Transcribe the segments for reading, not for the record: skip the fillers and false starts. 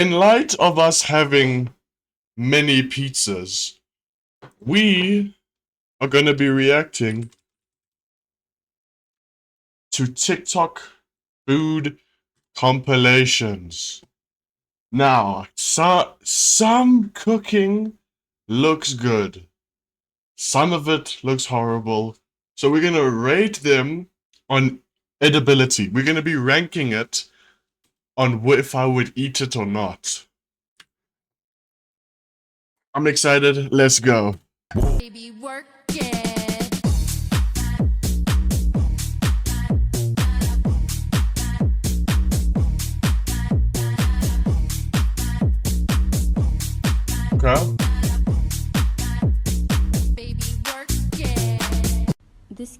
In light of us having many pizzas, we are going to be reacting to TikTok food compilations. Now, some cooking looks good. Some of it looks horrible. So we're going to rate them on edibility. We're going to be ranking it on if I would eat it or not. I'm excited. Let's go. Baby, work it. Okay. Baby, work it. This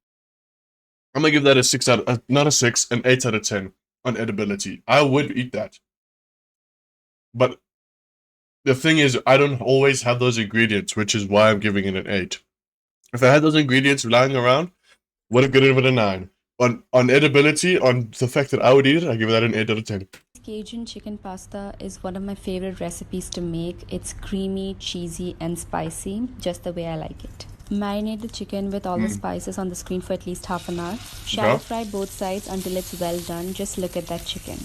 I'm gonna give that a 6 out of, not a 6, an 8 out of 10 on edibility. I would eat that. But the thing is, I don't always have those ingredients, which is why I'm giving it an 8. If I had those ingredients lying around, would have given it a 9. On edibility, on the fact that I would eat it, I give that an 8 out of 10. Cajun chicken pasta is one of my favorite recipes to make. It's creamy, cheesy, and spicy, just the way I like it. Marinate the chicken with all the spices on the screen for at least half an hour. Shallow fry both sides until it's well done. Just look at that chicken.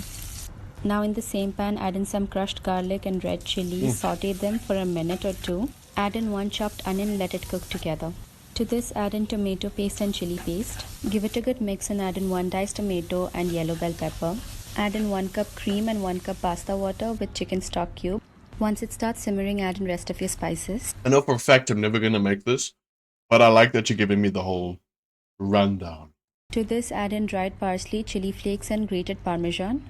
Now in the same pan, add in some crushed garlic and red chili. Saute them for a minute or two. Add in 1 chopped onion and let it cook together. To this, add in tomato paste and chili paste. Give it a good mix and add in 1 diced tomato and yellow bell pepper. Add in 1 cup cream and 1 cup pasta water with chicken stock cube. Once it starts simmering, add in rest of your spices. I know for a fact I'm never gonna make this, but I like that you're giving me the whole rundown. To this, add in dried parsley, chili flakes, and grated parmesan.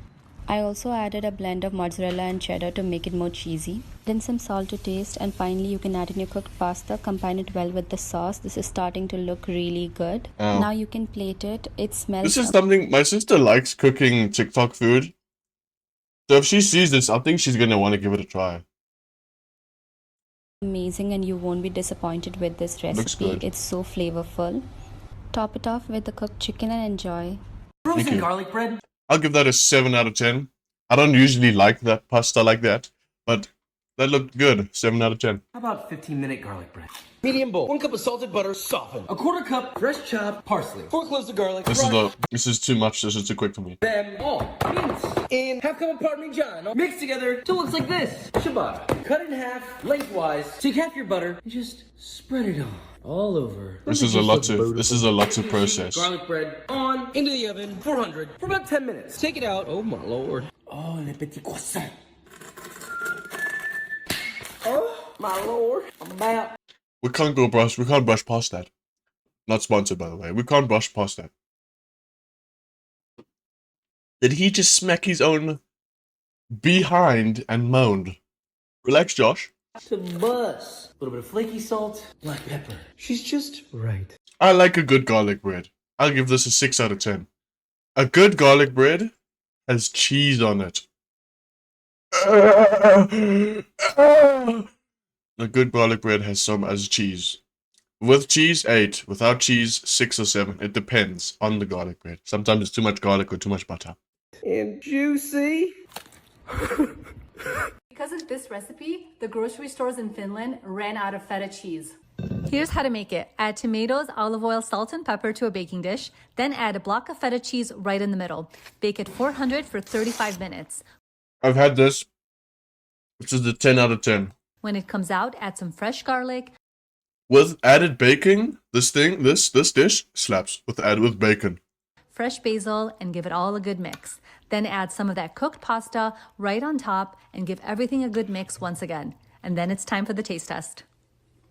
I also added a blend of mozzarella and cheddar to make it more cheesy. Then some salt to taste, and finally you can add in your cooked pasta. Combine it well with the sauce. This is starting to look really good. Oh. Now you can plate it. It smells This is something my sister likes cooking TikTok food. So if she sees this, I think she's gonna want to give it a try. amazing and you won't be disappointed with this recipe. good. It's so flavorful. Top it off with the cooked chicken and enjoy. Thank Frozen you. garlic bread. I'll give that a 7 out of 10. I don't usually like that pasta like that, but that looked good. 7 out of 10. How about 15-minute garlic bread? Medium bowl. 1 cup of salted butter, softened. A quarter cup fresh chopped parsley. 4 cloves of garlic. This is too much. This is too quick for me. Them Oh, mince. in half cup of Parmesan. Mixed together till it looks like this. Ciabatta. Cut in half lengthwise. Take half your butter and just spread it all over. This is a lot to process. Garlic bread on Into the oven, 400. for about 10 minutes. Take it out. Oh my lord. Oh, le petit croissant. Oh, my lord. I'm about. We can't brush past that. Not sponsored, by the way. We can't brush past that. Did he just smack his own behind and moaned? Relax, Josh. To buzz. A little bit of flaky salt, black pepper. She's just right. I like a good garlic bread. I'll give this a 6 out of 10. A good garlic bread has cheese on it. A good garlic bread has cheese. With cheese, 8. Without cheese, 6 or 7. It depends on the garlic bread. Sometimes it's too much garlic or too much butter. And juicy. Because of this recipe, the grocery stores in Finland ran out of feta cheese. Here's how to make it. Add tomatoes, olive oil, salt, and pepper to a baking dish. Then add a block of feta cheese right in the middle. Bake at 400 for 35 minutes. I've had this. This is a 10 out of 10. When it comes out, add some fresh garlic. With added bacon, this dish slaps with bacon. Fresh basil, and give it all a good mix. Then add some of that cooked pasta right on top and give everything a good mix once again. And then it's time for the taste test.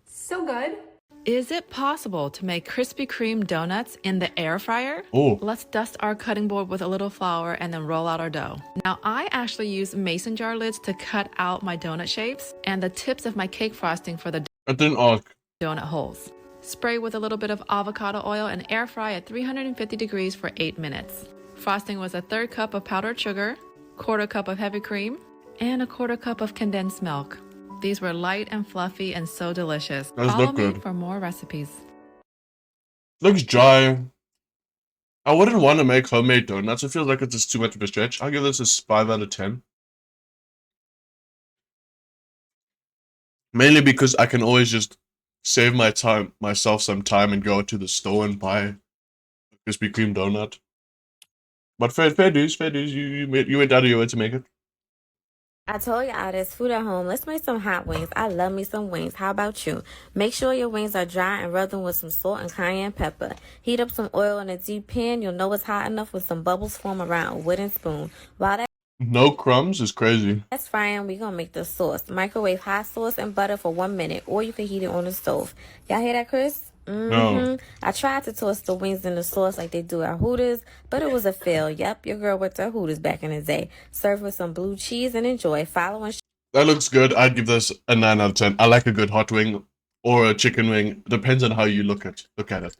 So good. Is it possible to make Krispy Kreme donuts in the air fryer? Oh. Let's dust our cutting board with a little flour and then roll out our dough. Now, I actually use mason jar lids to cut out my donut shapes and the tips of my cake frosting for the I didn't ask. donut holes. Spray with a little bit of avocado oil and air fry at 350 degrees for 8 minutes. Frosting was a 1/3 cup of powdered sugar, 1/4 cup of heavy cream, and a 1/4 cup of condensed milk. These were light and fluffy and so delicious. Those Follow look me good. for more recipes. Looks dry. I wouldn't want to make homemade donuts. It feels like it's just too much of a stretch. I'll give this a 5 out of 10. Mainly because I can always just save myself some time and go to the store and buy a Krispy Kreme donut. But fair dues. You went out of your way to make it. I told y'all there's food at home. Let's make some hot wings. I love me some wings. How about you? Make sure your wings are dry and rub them with some salt and cayenne pepper. Heat up some oil in a deep pan. You'll know it's hot enough when some bubbles form around a wooden spoon. While No crumbs is crazy. that's frying, we're gonna make the sauce. Microwave hot sauce and butter for 1 minute, or you can heat it on the stove. Y'all hear that, Chris? No. I tried to toss the wings in the sauce like they do at Hooters, but it was a fail. Yep, your girl went to Hooters back in the day. Serve with some blue cheese and enjoy. Follow and That looks good. I'd give this a 9 out of 10. I like a good hot wing or a chicken wing. Depends on how you look at it.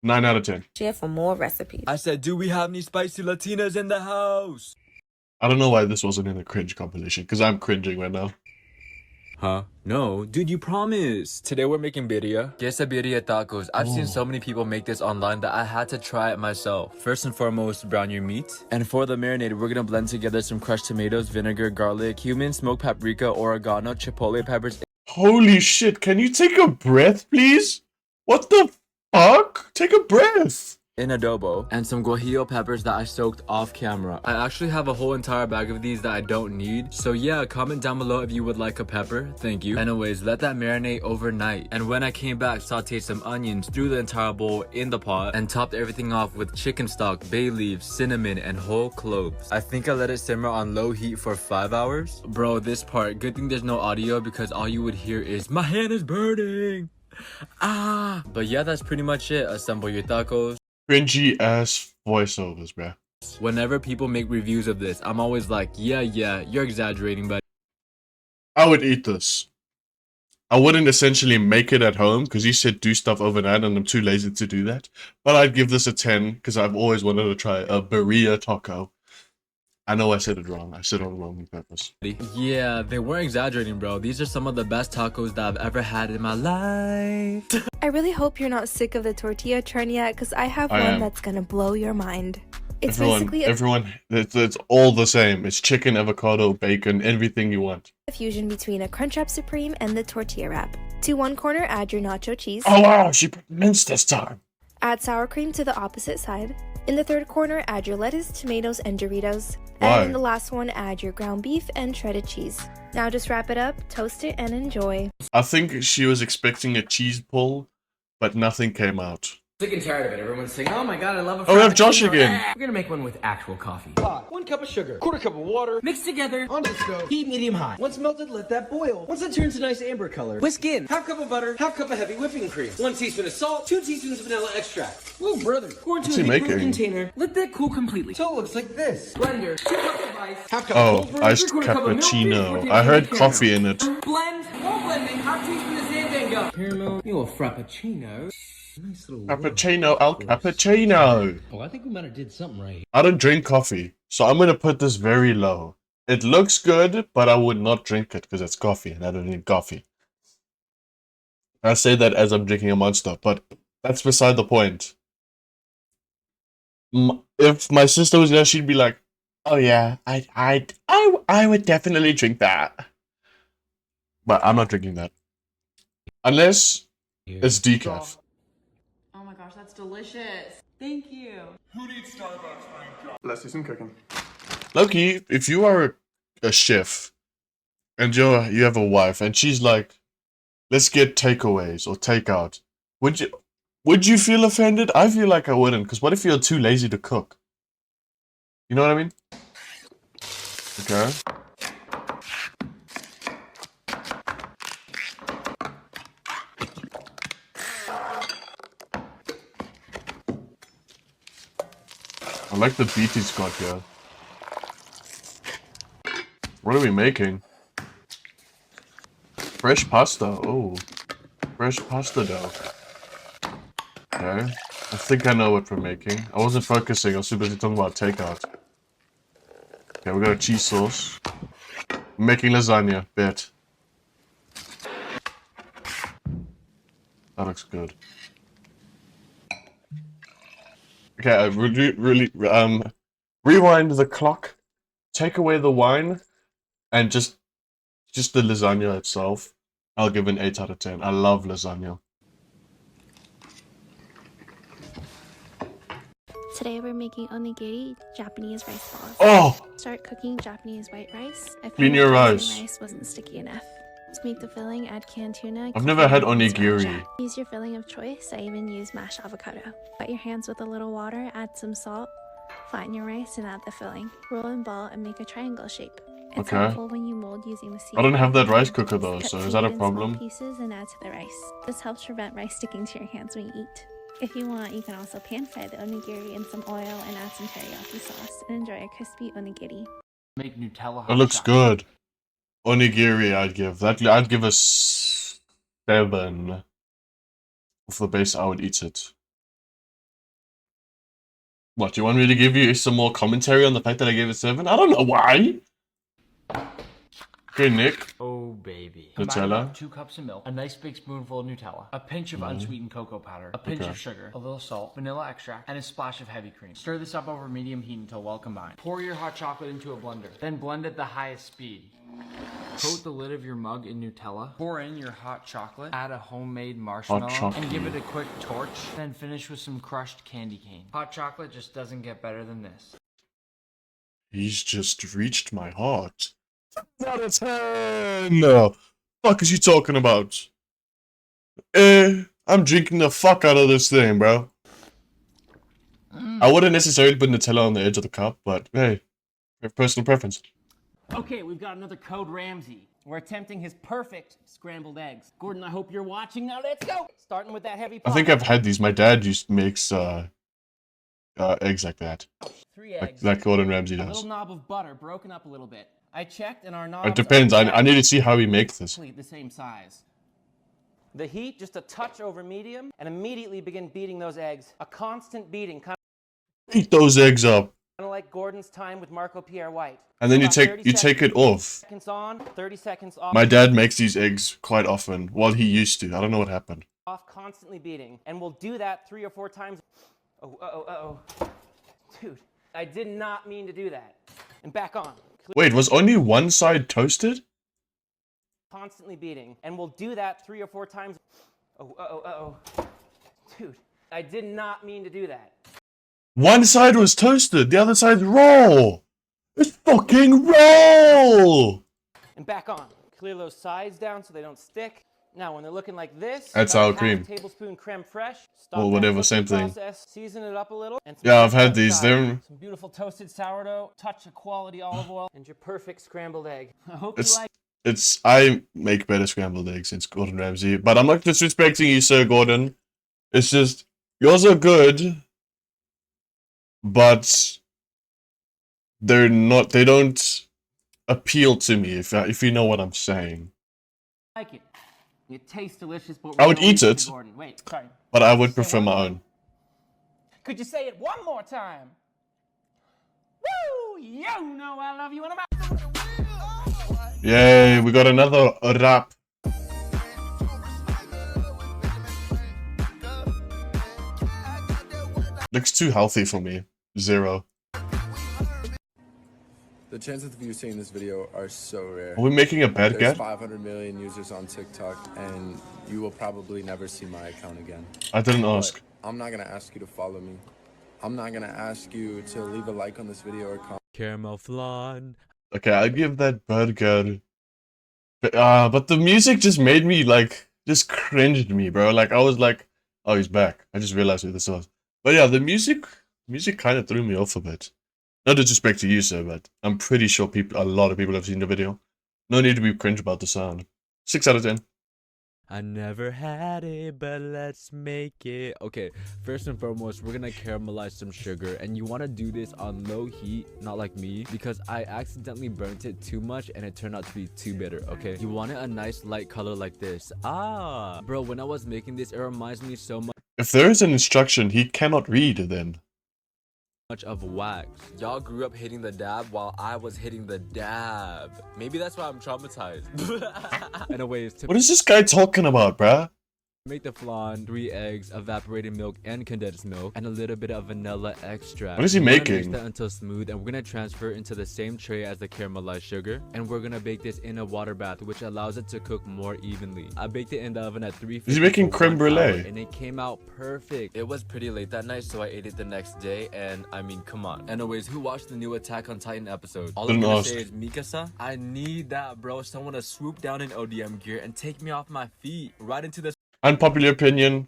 9 out of 10. share for more recipes. I said, do we have any spicy Latinas in the house? I don't know why this wasn't in a cringe compilation, because I'm cringing right now. Huh? No, dude, you promised. Today we're making birria. Quesadilla tacos. I've seen so many people make this online that I had to try it myself. First and foremost, brown your meat. And for the marinade, we're gonna blend together some crushed tomatoes, vinegar, garlic, cumin, smoked paprika, oregano, chipotle peppers. Holy shit, can you take a breath, please? What the fuck? Take a breath. In adobo, and some guajillo peppers that I soaked off camera. I actually have a whole entire bag of these that I don't need. So yeah, comment down below if you would like a pepper. Thank you. Anyways, let that marinate overnight. And when I came back, sauteed some onions through the entire bowl in the pot and topped everything off with chicken stock, bay leaves, cinnamon, and whole cloves. I think I let it simmer on low heat for 5 hours. Bro, this part, good thing there's no audio because all you would hear is, my hand is burning. Ah! But yeah, that's pretty much it. Assemble your tacos. Cringy ass voiceovers, bruh. Whenever people make reviews of this, I'm always like, yeah, you're exaggerating, but I would eat this. I wouldn't essentially make it at home because you said do stuff overnight and I'm too lazy to do that. But I'd give this a 10 because I've always wanted to try a birria taco. I know I said it wrong. I said it wrong on purpose. yeah, they weren't exaggerating, bro. These are some of the best tacos that I've ever had in my life. I really hope you're not sick of the tortilla trend yet, because I have I one am. that's gonna blow your mind. It's basically Everyone, it's all the same. It's chicken, avocado, bacon, everything you want. a fusion between a Crunchwrap Supreme and the tortilla wrap. To one corner, add your nacho cheese. Oh wow, she put mince this time. Add sour cream to the opposite side. In the third corner, add your lettuce, tomatoes, and Doritos. Why? And in the last one, add your ground beef and shredded cheese. Now just wrap it up, toast it, and enjoy. I think she was expecting a cheese pull, but nothing came out. Sick and tired of it. Everyone's saying, "Oh my god, I love a Oh, we have Josh frappuccino." again. We're gonna make one with actual coffee. Pot, 1 cup of sugar, quarter cup of water, Mixed together. onto the stove, heat medium high. Once melted, let that boil. Once it turns a nice amber color, whisk in half cup of butter, half cup of heavy whipping cream, 1 teaspoon of salt, 2 teaspoons of vanilla extract. Whoa, brother. Pour into What's a he deep cool making? container. Let that cool completely. so it looks like this. Blender, 2 cups of ice, Half cup of Oh, cold brew, iced 3/4 cup of milk, 3/4 cappuccino. I heard tablespoon of coffee caramel. in it. Blend, while blending, half teaspoon of xanthan gum. Caramel, your frappuccino. Nice little Cappuccino, al cappuccino. Oh, I think we might have did something right. I don't drink coffee, so I'm gonna put this very low. It looks good, but I would not drink it because it's coffee and I don't need coffee. I say that as I'm drinking a Monster, but that's beside the point. If my sister was there, she'd be like, "Oh yeah, I would definitely drink that." But I'm not drinking that unless it's decaf. Oh my gosh, that's delicious. Thank you. Let's do some cooking. Loki, if you are a chef and you have a wife and she's like, "Let's get takeaways or takeout," would you feel offended? I feel like I wouldn't, because what if you're too lazy to cook? You know what I mean? Okay. I like the beat he's got here. What are we making? Fresh pasta. Oh. Fresh pasta dough. Okay. I think I know what we're making. I wasn't focusing. I was too busy talking about takeout. Okay, we got a cheese sauce. I'm making lasagna. Bet. That looks good. Okay, I really rewind the clock, take away the wine, and just the lasagna itself. I'll give an 8 out of 10. I love lasagna. Today we're making onigiri, Japanese rice balls. Oh! Start cooking Japanese white rice. I Clean found your the rice. rice wasn't sticky enough. To make the filling, add canned tuna. I've never had cucumber, and onigiri. sriracha. Use your filling of choice. I even use mashed avocado. Wet your hands with a little water, add some salt, flatten your rice, and add the filling. Roll and ball and make a triangle shape. It's Okay. helpful when you mold using the I don't have that rice seed. cooker though, Cut so is seed that a in small problem? pieces and add to the rice. This helps prevent rice sticking to your hands when you eat. If you want, you can also pan fry the onigiri in some oil and add some teriyaki sauce and enjoy a crispy onigiri. Make Nutella It hot looks chocolate. good. Onigiri, I'd give a 7. With the base, I would eat it. What, do you want me to give you some more commentary on the fact that I gave it 7? I don't know why. Okay, Nick. Oh, baby. Nutella? Combine about 2 cups of milk, a nice big spoonful of Nutella, a pinch of unsweetened cocoa powder, a pinch Okay. of sugar, a little salt, vanilla extract, and a splash of heavy cream. Stir this up over medium heat until well combined. Pour your hot chocolate into a blender, then blend at the highest speed. Coat the lid of your mug in Nutella, pour in your hot chocolate, add a homemade marshmallow, chocolate. and give it a quick torch, then finish with some crushed candy cane. Hot chocolate just doesn't get better than this. He's just reached my heart. Out of 10! No. Fuck is you talking about? I'm drinking the fuck out of this thing, bro. I wouldn't necessarily put Nutella on the edge of the cup, but hey, I have personal preference. Okay, we've got another Code Ramsay. We're attempting his perfect scrambled eggs. Gordon, I hope you're watching. Now let's go! Starting with that heavy pot. I think I've had these. My dad makes eggs like that. 3 eggs. Like Gordon Ramsay A does. little knob of butter broken up a little bit. I checked and our knob. It depends. I need to see how he makes this. The same size. The heat just a touch over medium, and immediately begin beating those eggs. A constant beating, kind Beat those eggs up. of like Gordon's time with Marco Pierre White. And then you About take 30 it off. Seconds on, 30 seconds off. My dad makes these eggs quite often. Well, he used to. I don't know what happened. Off, constantly beating, and we'll do that 3 or 4 times. Oh, dude, I did not mean to do that. And back on. Wait, was only one side toasted? Constantly beating, and we'll do that 3 or 4 times. Oh, dude, I did not mean to do that. One side was toasted, the other side's raw. It's fucking raw. And back on. Clear those sides down so they don't stick. Now, when they're looking like this, Add about sour half a cream. tablespoon creme fraiche. Or that whatever, cooking same thing. process, season it up a little. And some Yeah, I've had toasted these. chive, They're some beautiful toasted sourdough, touch of quality olive oil, and your perfect scrambled egg. I hope It's- you like. I make better scrambled eggs since Gordon Ramsay, but I'm not disrespecting you, Sir Gordon. It's just yours are good, but they're not. They don't appeal to me. If you know what I'm saying. Like it. It tastes delicious, but I would we're eat gonna it. Gordon. Wait, sorry. But I would Say prefer what? my own. Could you say it one more time? Woo! You know I love you, and I'm out. Yay, we got another wrap. Looks too healthy for me. 0. The chances of you seeing this video are so rare. Are we making a bad There's guess? 500 million users on TikTok, and you will probably never see my account again. I didn't But ask. I'm not gonna ask you to follow me. I'm not gonna ask you to leave a like on this video or comment. Caramel flan. Okay, I'll give that burger. But the music just made me just cringed me, bro. Like I was like, oh, he's back. I just realized who this was. But yeah, the music kind of threw me off a bit. No disrespect to you, sir, but I'm pretty sure a lot of people have seen the video. No need to be cringe about the sound. 6 out of 10. I never had it, but let's make it. Okay, first and foremost, we're gonna caramelize some sugar, and you want to do this on low heat, not like me, because I accidentally burnt it too much and it turned out to be too bitter. Okay, you want it a nice light color like this. Bro, when I was making this, it reminds me so If there is an instruction he cannot read, then much of wax. Y'all grew up hitting the dab while I was hitting the dab. Maybe that's why I'm traumatized. Anyways, what is this guy talking about, bruh? Make the flan, 3 eggs, evaporated milk and condensed milk, and a little bit of vanilla extract. What is he We're gonna mix making? that until smooth, and we're gonna transfer it into the same tray as the caramelized sugar, and we're gonna bake this in a water bath, which allows it to cook more evenly. I baked it in the oven at 350. Is he making for creme 1 hour, brulee? and it came out perfect. It was pretty late that night, so I ate it the next day, and I mean, come on. Anyways, who watched the new Attack on Titan episode? All I'm Didn't gonna ask. say is Mikasa. I need that, bro. Someone to swoop down in ODM gear and take me off my feet right into the Unpopular opinion.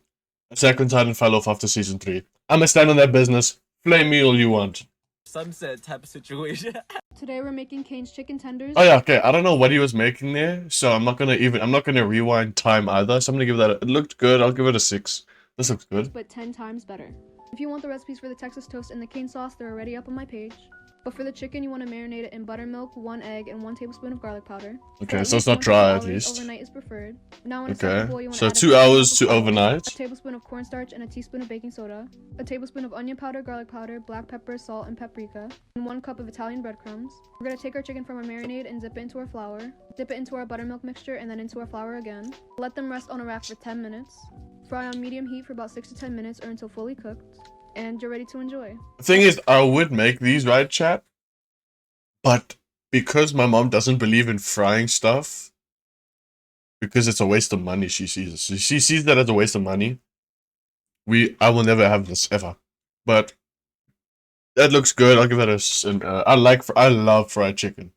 Attack on Titan fell off after season 3. I'ma stand on that business. Flame me all you want. sunset type of situation. Today we're making Kane's chicken tenders. Oh yeah, okay. I don't know what he was making there, so I'm not gonna rewind time either. So I'm gonna give that. It looked good. I'll give it a 6. This looks good. But 10 times better. If you want the recipes for the Texas toast and the cane sauce, they're already up on my page. But for the chicken, you want to marinate it in buttermilk, 1 egg, and 1 tablespoon of garlic powder. Okay, For so it's least not 1 to 2 dry at hours, least. Overnight is preferred. Now in a Okay, separate bowl, you want so to add 2 a hours tablespoon to of flour, overnight. a tablespoon of cornstarch, and a teaspoon of baking soda, a tablespoon of onion powder, garlic powder, black pepper, salt, and paprika, and 1 cup of Italian breadcrumbs. We're going to take our chicken from our marinade and dip it into our flour, dip it into our buttermilk mixture, and then into our flour again. Let them rest on a rack for 10 minutes. Fry on medium heat for about 6 to 10 minutes or until fully cooked. And you're ready to enjoy. The thing is, I would make these, right, chat? But because my mom doesn't believe in frying stuff, because it's a waste of money, she sees that as a waste of money. I will never have this ever. But that looks good. I'll give that I love fried chicken.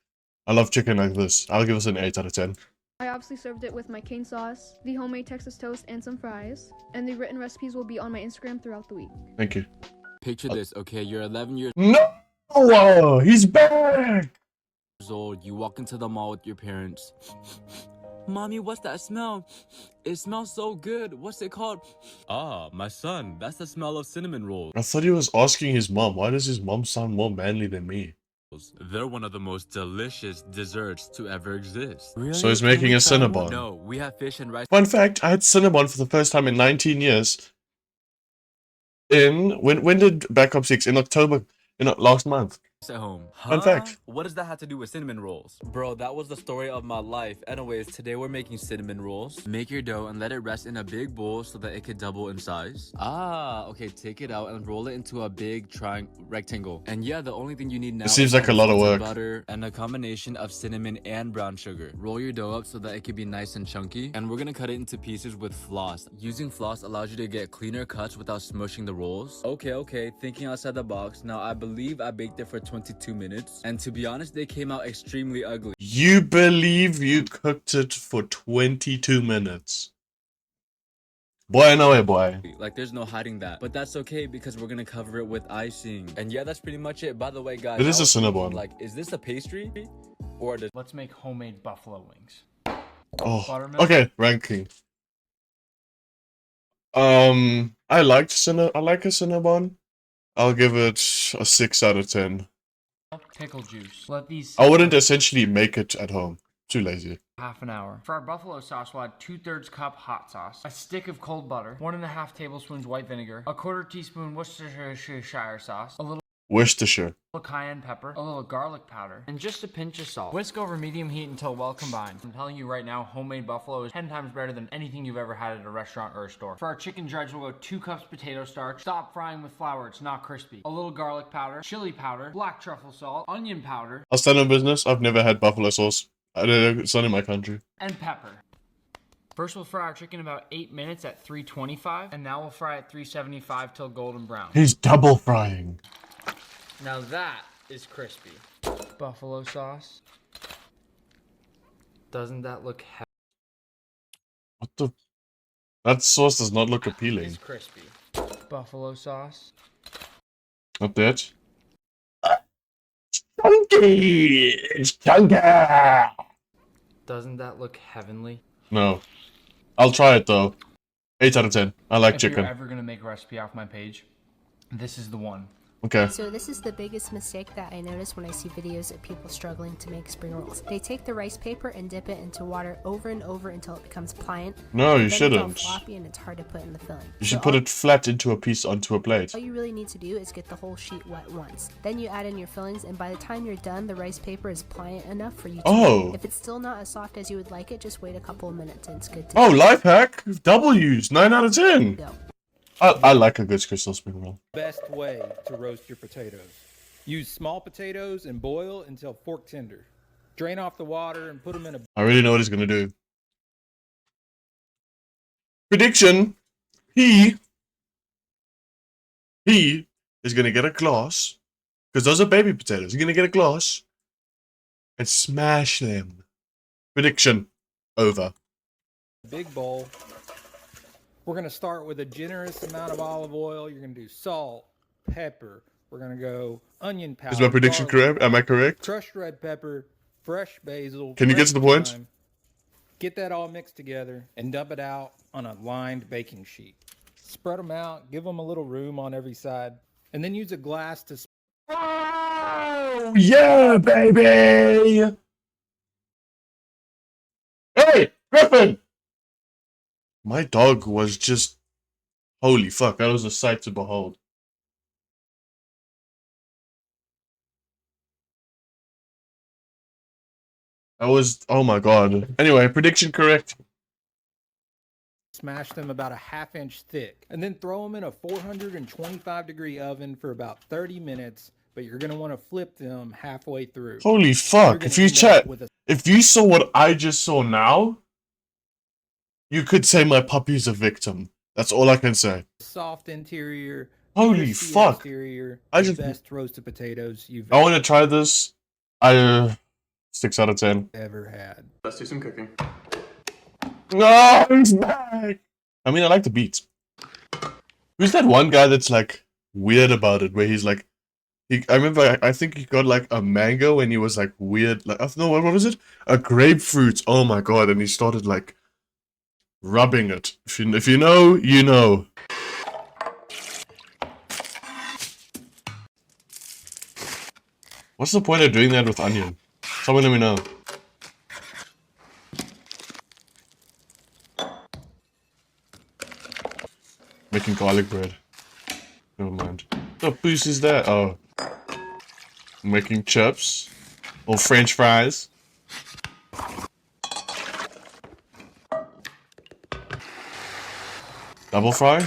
I love chicken like this. I'll give this an 8 out of 10. I obviously served it with my cane sauce, the homemade Texas toast, and some fries. And the written recipes will be on my Instagram throughout the week. Thank you. Picture this, okay? You're 11 years No! He's back! old. You walk into the mall with your parents. Mommy, what's that smell? It smells so good. What's it called? Ah, my son. That's the smell of cinnamon rolls. I thought he was asking his mom. Why does his mom sound more manly than me? They're one of the most delicious desserts to ever exist. Really? So he's making a Cinnabon. No, we have fish and rice. Fun fact, I had Cinnabon for the first time in 19 years. When did Black Ops 6? In October, last month. At home. Fun fact. What does that have to do with cinnamon rolls? Bro, that was the story of my life. Anyways, today we're making cinnamon rolls. Make your dough and let it rest in a big bowl so that it could double in size. Ah, okay, take it out and roll it into a big rectangle. And yeah, the only thing you need now It seems is like a lot of salted work. butter and a combination of cinnamon and brown sugar. Roll your dough up so that it can be nice and chunky. And we're gonna cut it into pieces with floss. Using floss allows you to get cleaner cuts without smushing the rolls. Okay, thinking outside the box. Now, I believe I baked it for 22 minutes. And to be honest, they came out extremely ugly. You believe you cooked it for 22 minutes? Boy, no way, boy. Like, there's no hiding that. But that's okay because we're gonna cover it with icing. And yeah, that's pretty much it. By the way, guys, It is I a was thinking, Cinnabon. like, is this a pastry? Or does... Let's make homemade buffalo wings. Oh, Buttermilk. okay, ranking. I like a Cinnabon. I'll give it a 6 out of 10. Pickle juice. Let these I wouldn't essentially make it at home. Too lazy. half an hour. For our buffalo sauce, we'll add 2/3 cup hot sauce, a stick of cold butter, 1.5 tablespoons white vinegar, a 1/4 teaspoon Worcestershire sauce, a little Worcestershire. cayenne pepper, a little garlic powder, and just a pinch of salt. Whisk over medium heat until well combined. I'm telling you right now, homemade buffalo is 10 times better than anything you've ever had at a restaurant or a store. For our chicken dredge, we'll go 2 cups potato starch. Stop frying with flour, it's not crispy. A little garlic powder, chili powder, black truffle salt, onion powder, I'll stand on business. I've never had buffalo sauce. It's not in my country. and pepper. First, we'll fry our chicken about 8 minutes at 325, and now we'll fry at 375 till golden brown. He's double frying. Now that is crispy. Buffalo sauce. Doesn't that look What the? That sauce does not look appealing. It's crispy. Buffalo sauce. Not that. Chunky! It's chunky! Doesn't that look heavenly? No. I'll try it though. 8 out of 10. I like If chicken. you're ever gonna make a recipe off my page, this is the one. Okay. So this is the biggest mistake that I notice when I see videos of people struggling to make spring rolls. They take the rice paper and dip it into water over and over until it becomes pliant. No, you Then shouldn't. It's all floppy and it's hard to put in the filling. You should put it flat into a piece onto a plate. All you really need to do is get the whole sheet wet once. Then you add in your fillings, and by the time you're done, the rice paper is pliant enough for you to Oh. If it's still not as soft as you would like it, just wait a couple of minutes and it's good to Oh, go. life hack. W's. 9 out of 10. Go. I like a good crystal spring roll. Best way to roast your potatoes. Use small potatoes and boil until fork tender. Drain off the water and put them in a... I already know what he's gonna do. Prediction. He is gonna get a glass. Because those are baby potatoes. He's gonna get a glass. And smash them. Prediction. Over. big bowl. We're going to start with a generous amount of olive oil. You're going to do salt, pepper. We're going to go onion powder. Is my prediction garlic, correct? Am I correct? Crushed red pepper, fresh basil. Can you get to the point? thyme. Get that all mixed together and dump it out on a lined baking sheet. Spread them out, give them a little room on every side, and then use a glass to... Oh, yeah, baby! Hey, Griffin! My dog was just... Holy fuck, that was a sight to behold. That was... Oh my god. Anyway, prediction correct. Smash them about a ½ inch thick, and then throw them in a 425-degree oven for about 30 minutes, but you're going to want to flip them halfway through. Holy fuck, if you chat... If you saw what I just saw now, you could say my puppy's a victim. That's all I can say. Soft interior. Holy crispy fuck. Exterior, I the just... best roasted potatoes you've I want to try this. 6 out of 10. ever had. Let's do some cooking. No, he's back. I mean, I like the beats. Who's that one guy that's like weird about it? Where he's like, I remember, I think he got like a mango and he was like weird. Like, no, what was it? A grapefruit. Oh my god! And he started like rubbing it. If you know, you know. What's the point of doing that with onion? Someone let me know. Making garlic bread. Never mind. What boost is that? Oh. Making chips. Or French fries. Double fry?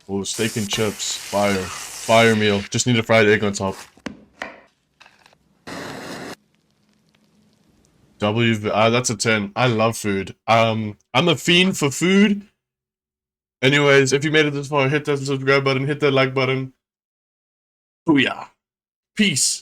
Oh, steak and chips. Fire. Fire meal. Just need a fried egg on top. That's a 10. I love food. I'm a fiend for food. Anyways, if you made it this far, hit that subscribe button, hit that like button. Booyah. Peace.